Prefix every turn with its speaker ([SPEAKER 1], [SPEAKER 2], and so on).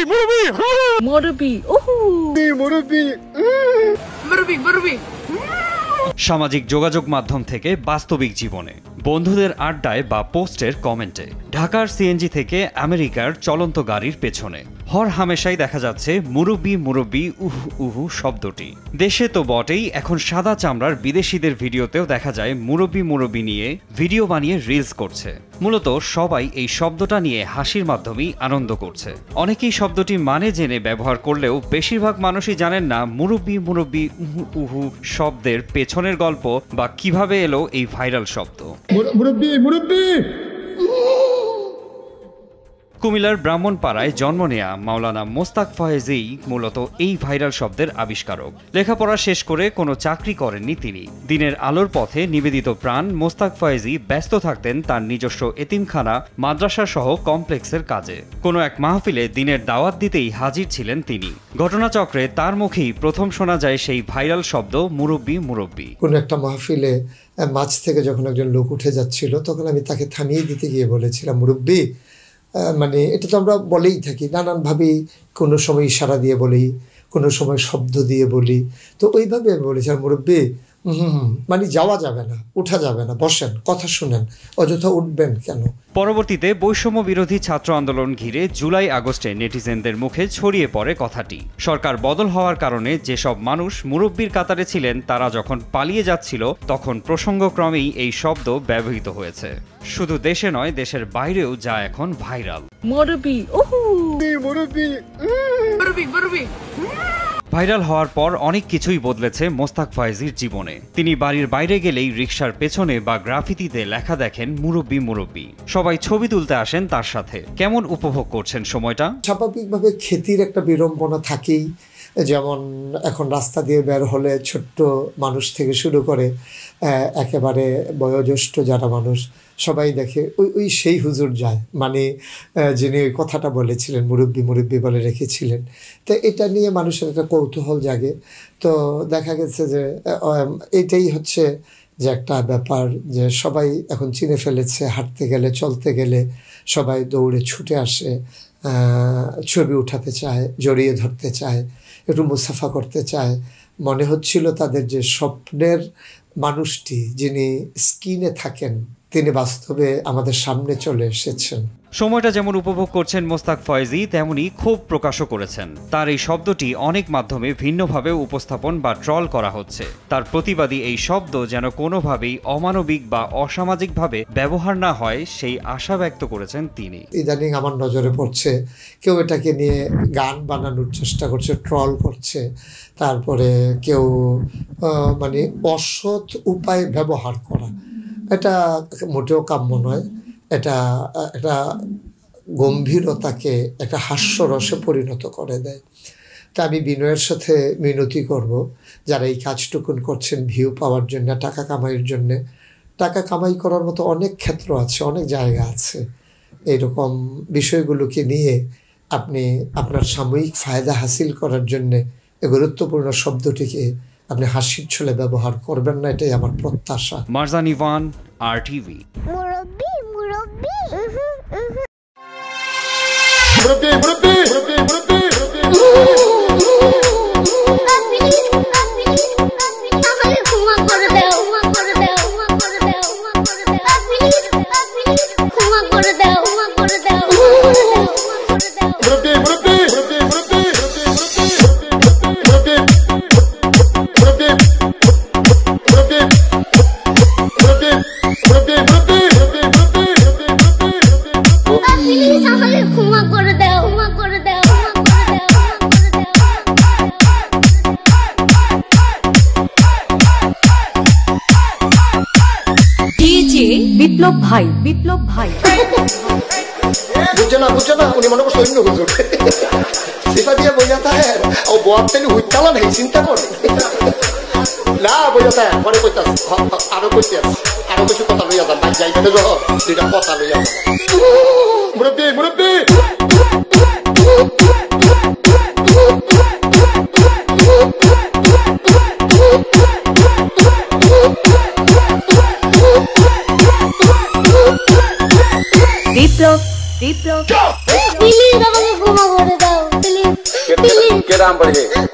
[SPEAKER 1] মুরব্বি মুরব্বি ওহু মুরব্বি মুরব্বি মুরব্বি। সামাজিক যোগাযোগ মাধ্যম থেকে বাস্তবিক জীবনে, বন্ধুদের আড্ডায় বা পোস্টের কমেন্টে, ঢাকার সিএনজি থেকে আমেরিকার চলন্ত গাড়ির পেছনে হর হামেশাই দেখা যাচ্ছে মুরব্বি মুরব্বি উহু উহু শব্দটি। দেশে তো বটেই, এখন সাদা চামড়ার বিদেশিদের ভিডিওতেও দেখা যায় মুরব্বি মুরব্বি নিয়ে ভিডিও বানিয়ে রিলস করছে। মূলত সবাই এই শব্দটা নিয়ে হাসির মাধ্যমেই আনন্দ করছে। অনেকেই শব্দটি মানে জেনে ব্যবহার করলেও বেশিরভাগ মানুষই জানেন না মুরব্বি মুরব্বি উহু উহু শব্দের পেছনের গল্প বা কিভাবে এলো এই ভাইরাল শব্দ। মুরব্বি মুরব্বি। কুমিল্লার ব্রাহ্মণপাড়ায় জন্ম নেয়া মাওলানা মোস্তাক ফয়েজী মূলত এই ভাইরাল শব্দের আবিষ্কারক। লেখাপড়া শেষ করে কোনো চাকরি করেননি তিনি। দিনের আলোর পথে নিবেদিত প্রাণ মোস্তাক ফয়েজী ব্যস্ত থাকতেন তার নিজস্ব এতিমখানা, মাদ্রাসা সহ কমপ্লেক্সের কাজে। কোনো এক মাহফিলে দিনের দাওয়াত দিতেই হাজির ছিলেন তিনি। ঘটনাচক্রে তার মুখেই প্রথম শোনা যায় সেই ভাইরাল শব্দ মুরব্বি মুরব্বি।
[SPEAKER 2] কোনো একটা মাহফিলে মাঝ থেকে যখন একজন লোক উঠে যাচ্ছিল, তখন আমি তাকে থামিয়ে দিতে গিয়ে বলেছিলাম, মুরব্বি। মানে এটা তো আমরা বলেই থাকি নানানভাবেই, কোনো সময় ইশারা দিয়ে বলি, কোনো সময় শব্দ দিয়ে বলি। তো ওইভাবে আমি বলেছিলাম, মুরব্বি মানে যাওয়া যাবে না, উঠা যাবে না, বসেন, কথা শুনেন, অযথা উঠবেন কেন।
[SPEAKER 1] পরবর্তীতে বৈষম্য বিরোধী ছাত্র আন্দোলন ঘিরে জুলাই আগস্টে নেটিজেনদের মুখে ছড়িয়ে পড়ে কথাটি। সরকার বদল হওয়ার কারণে যেসব মানুষ মুরব্বির কাতারে ছিলেন তারা যখন পালিয়ে যাচ্ছিল, তখন প্রসঙ্গক্রমেই এই শব্দ ব্যবহৃত হয়েছে। শুধু দেশে নয়, দেশের বাইরেও যা এখন ভাইরাল। মুরব্বি ওহু মুরব্বি মুরব্বি মুরব্বি। ভাইরাল হওয়ার পর অনেক কিছুই বদলেছে মোস্তাক ফয়েজীর জীবনে। তিনি বাড়ির বাইরে গেলেই রিকশার পেছনে বা গ্রাফিতিতে লেখা দেখেন মুরব্বি মুরব্বি। সবাই ছবি তুলতে আসেন তার সাথে। কেমন উপভোগ করছেন সময়টা?
[SPEAKER 2] স্বাভাবিকভাবে খ্যাতির একটা বিড়ম্বনা থাকেই। যেমন এখন রাস্তা দিয়ে বের হলে ছোট্ট মানুষ থেকে শুরু করে একেবারে বয়োজ্যেষ্ঠ যারা মানুষ সবাই দেখে ওই সেই হুজুর যায়, মানে যিনি ওই কথাটা বলেছিলেন, মুরব্বি মুরব্বি বলে রেখেছিলেন। তো এটা নিয়ে মানুষের একটা কৌতূহল জাগে। তো দেখা গেছে যে এইটাই হচ্ছে যে একটা ব্যাপার, যে সবাই এখন চিনে ফেলেছে। হাঁটতে গেলে, চলতে গেলে সবাই দৌড়ে ছুটে আসে, ছবি উঠাতে চায়, জড়িয়ে ধরতে চায়, একটু মুসাফা করতে চায়। মনে হচ্ছিল তাদের যে স্বপ্নের মানুষটি, যিনি স্ক্রিনে থাকেন, তিনি বাস্তবে আমাদের সামনে চলে এসেছেন।
[SPEAKER 1] সময়টা যেমন উপভোগ করছেন মোস্তাক ফয়েজী, তেমনি ক্ষোভ প্রকাশও করেছেন। তার এই শব্দটি অনেক মাধ্যমে ভিন্নভাবে উপস্থাপন বা ট্রল করা হচ্ছে। তার প্রতিবাদী এই শব্দ যেন কোনোভাবেই অমানবিক বা অসামাজিকভাবে ব্যবহার না হয়, সেই আশা ব্যক্ত করেছেন তিনি।
[SPEAKER 2] ইদানিং আমার নজরে পড়ছে, কেউ এটাকে নিয়ে গান বানানোর চেষ্টা করছে, ট্রল করছে। তারপরে কেউ মানে অসৎ উপায় ব্যবহার করা, এটা মোটেও কাম্য নয়। এটা একটা গম্ভীরতাকে একটা হাস্যরসে পরিণত করে দেয়। তা আমি বিনয়ের সাথে মিনতি করব, যারা এই কাজটুকুন করছেন ভিউ পাওয়ার জন্য, টাকা কামাইয়ের জন্যে। টাকা কামাই করার মতো অনেক ক্ষেত্র আছে, অনেক জায়গা আছে। এইরকম বিষয়গুলোকে নিয়ে আপনি আপনার সাময়িক ফায়দা হাসিল করার জন্যে এই গুরুত্বপূর্ণ শব্দটিকে আপনি হাসির ছলে ব্যবহার করবেন না, এটাই আমার প্রত্যাশা।
[SPEAKER 1] মারজান ইভান, RTV।
[SPEAKER 3] মুরব্বি মুরব্বি
[SPEAKER 4] মুরব্বি মুরব্বি মুরব্বি মুরব্বি
[SPEAKER 3] তাহলে ক্ষমা করে দাও, ক্ষমা করে দাও, ক্ষমা করে দাও, ক্ষমা করে দাও, ক্ষমা করে দাও, ক্ষমা করে দাও,
[SPEAKER 4] মুরব্বি মুরব্বি মুরব্বি মুরব্বি
[SPEAKER 3] ক্ষমা করে দাও, ক্ষমা করে দাও,
[SPEAKER 5] ডিজে বিপ্লব ভাই, বিপ্লব ভাই
[SPEAKER 4] বুঝছে না, উনি মনে করছে অন্য হুজুর। সেটা দিয়ে বোঝাতে হয় ও বয়ারটানি হুইতালা নেই, চিন্তা করে না বোঝাতে হয়। পরে কইতে আরো কইতে আরো কিছু কথা লইয়া যান, ভাই যাইতে যখন দুইটা কথা লইয়া যান। মুরব্বি মুরব্বি
[SPEAKER 5] বিপ্লব বিপ্লব
[SPEAKER 3] প্লিজ আমাকে ক্ষমা করে দাও।
[SPEAKER 4] কাম পড়ে